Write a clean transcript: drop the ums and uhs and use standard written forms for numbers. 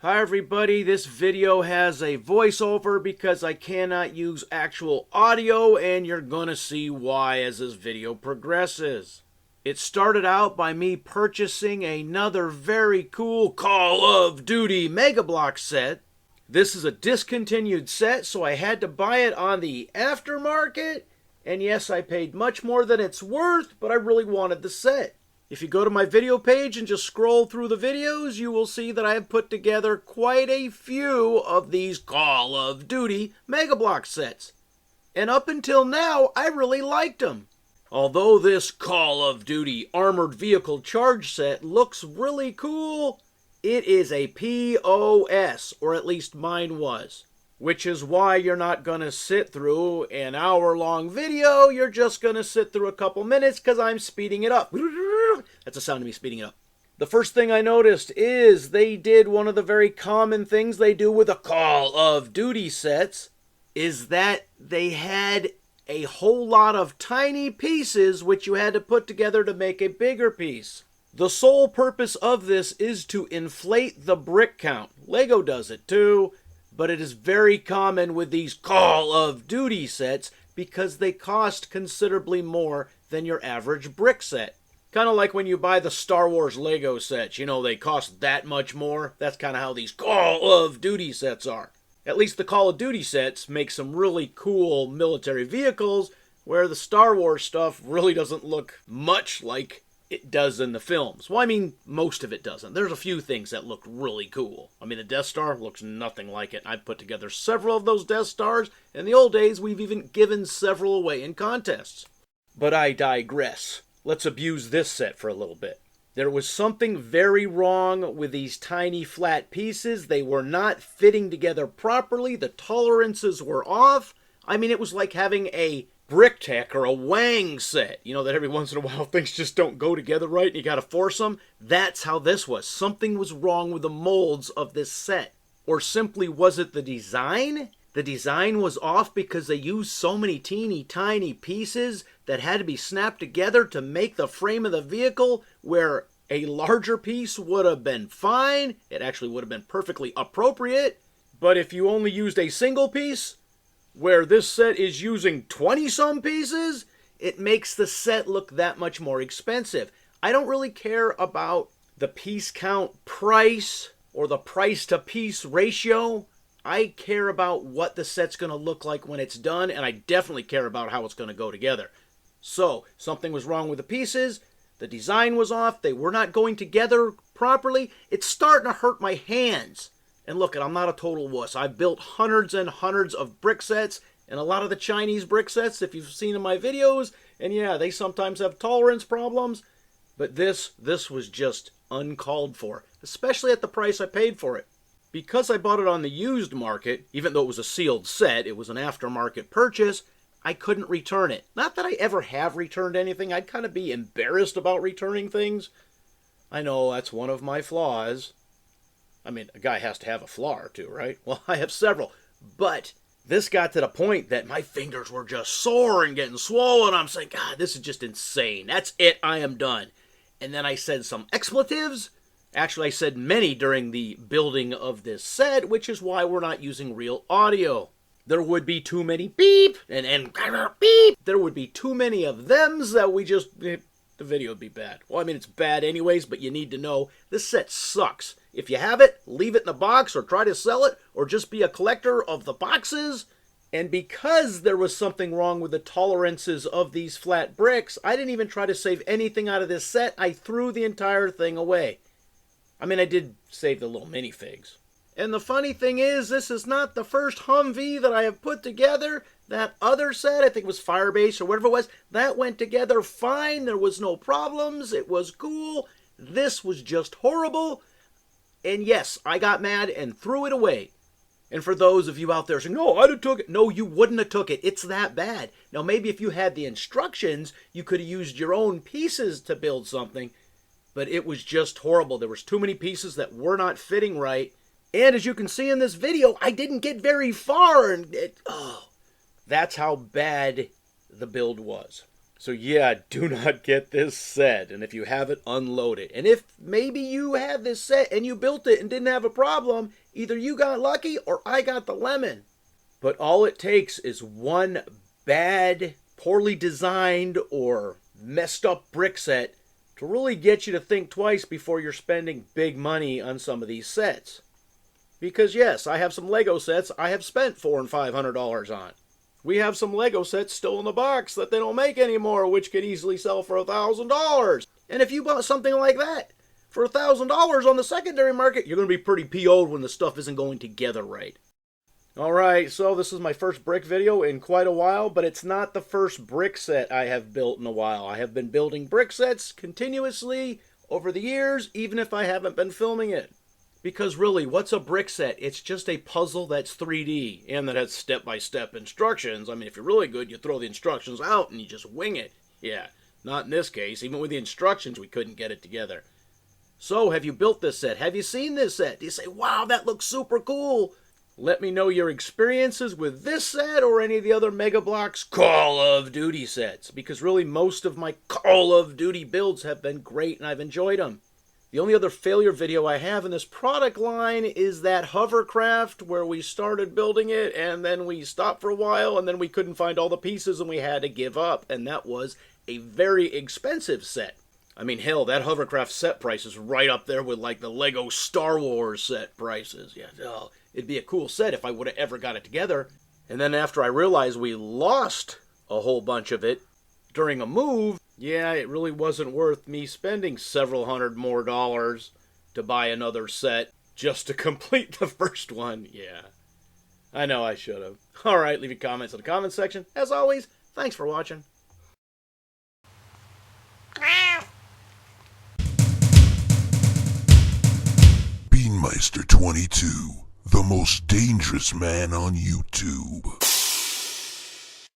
Hi everybody, this video has a voiceover because I cannot use actual audio, and you're gonna see why as this video progresses. It started out by me purchasing another very cool Call of Duty Mega Bloks set. This is a discontinued set, so I had to buy it on the aftermarket, and yes, I paid much more than it's worth, but I really wanted the set. If you go to my video page and just scroll through the videos, you will see that I have put together quite a few of these Call of Duty Mega Bloks sets. And up until now, I really liked them. Although this Call of Duty Armored Vehicle Charge set looks really cool, it is a POS, or at least mine was. Which is why you're not going to sit through an hour-long video, you're just going to sit through a couple minutes because I'm speeding it up. That's the sound of me speeding it up. The first thing I noticed is they did one of the very common things they do with the Call of Duty sets, is that they had a whole lot of tiny pieces which you had to put together to make a bigger piece. The sole purpose of this is to inflate the brick count. Lego does it too. But it is very common with these Call of Duty sets because they cost considerably more than your average brick set. Kind of like when you buy the Star Wars Lego sets, you know, they cost that much more. That's kind of how these Call of Duty sets are. At least the Call of Duty sets make some really cool military vehicles where the Star Wars stuff really doesn't look much like it does in the films. Well, I mean, most of it doesn't. There's a few things that look really cool. I mean, the Death Star looks nothing like it. I've put together several of those Death Stars. In the old days, we've even given several away in contests. But I digress. Let's abuse this set for a little bit. There was something very wrong with these tiny flat pieces. They were not fitting together properly. The tolerances were off. I mean, it was like having a Brick Tech or a Wang set. You know that every once in a while things just don't go together right and you gotta force them? That's how this was. Something was wrong with the molds of this set. Or simply, was it the design? The design was off because they used so many teeny tiny pieces that had to be snapped together to make the frame of the vehicle, where a larger piece would have been fine. It actually would have been perfectly appropriate. But if you only used a single piece, where this set is using 20-some pieces, it makes the set look that much more expensive. I don't really care about the piece count price or the price-to-piece ratio. I care about what the set's going to look like when it's done, and I definitely care about how it's going to go together. So, something was wrong with the pieces, the design was off, they were not going together properly. It's starting to hurt my hands. And look, I'm not a total wuss. I've built hundreds and hundreds of brick sets, and a lot of the Chinese brick sets, if you've seen in my videos, and yeah, they sometimes have tolerance problems, but this was just uncalled for, especially at the price I paid for it. Because I bought it on the used market, even though it was a sealed set, it was an aftermarket purchase, I couldn't return it. Not that I ever have returned anything. I'd kind of be embarrassed about returning things. I know that's one of my flaws. I mean, a guy has to have a flaw or two, right? Well, I have several. But this got to the point that my fingers were just sore and getting swollen. I'm saying, God, this is just insane. That's it. I am done. And then I said some expletives. Actually, I said many during the building of this set, which is why we're not using real audio. There would be too many beep and beep. There would be too many of thems that we just... the video would be bad. Well, I mean, it's bad anyways, but you need to know this set sucks. If you have it, leave it in the box or try to sell it or just be a collector of the boxes. And because there was something wrong with the tolerances of these flat bricks, I didn't even try to save anything out of this set. I threw the entire thing away. I mean, I did save the little minifigs. And the funny thing is, this is not the first Humvee that I have put together. That other set, I think it was Firebase or whatever it was, that went together fine. There was no problems. It was cool. This was just horrible. And yes, I got mad and threw it away. And for those of you out there saying, no, I'd have took it. No, you wouldn't have took it. It's that bad. Now, maybe if you had the instructions, you could have used your own pieces to build something. But it was just horrible. There was too many pieces that were not fitting right. And as you can see in this video, I didn't get very far. And that's how bad the build was. So yeah, do not get this set, and if you have it, unload it. And if maybe you have this set and you built it and didn't have a problem, either you got lucky or I got the lemon. But all it takes is one bad, poorly designed, or messed up brick set to really get you to think twice before you're spending big money on some of these sets. Because yes, I have some Lego sets I have spent $400 and $500 on. We have some Lego sets still in the box that they don't make anymore, which could easily sell for $1,000. And if you bought something like that for $1,000 on the secondary market, you're going to be pretty PO'd when the stuff isn't going together right. Alright, so this is my first brick video in quite a while, but it's not the first brick set I have built in a while. I have been building brick sets continuously over the years, even if I haven't been filming it. Because really, what's a brick set? It's just a puzzle that's 3D and that has step-by-step instructions. I mean, if you're really good, you throw the instructions out and you just wing it. Yeah, not in this case. Even with the instructions, we couldn't get it together. So, have you built this set? Have you seen this set? Do you say, wow, that looks super cool? Let me know your experiences with this set or any of the other Mega Bloks Call of Duty sets. Because really, most of my Call of Duty builds have been great and I've enjoyed them. The only other failure video I have in this product line is that hovercraft where we started building it and then we stopped for a while and then we couldn't find all the pieces and we had to give up. And that was a very expensive set. I mean, hell, that hovercraft set price is right up there with like the Lego Star Wars set prices. Yeah, oh, it'd be a cool set if I would have ever got it together. And then after I realized we lost a whole bunch of it during a move, yeah, it really wasn't worth me spending several $100 more to buy another set just to complete the first one. Yeah, I know I should have. Alright, leave your comments in the comments section. As always, thanks for watching. Beanmeister 22, the most dangerous man on YouTube.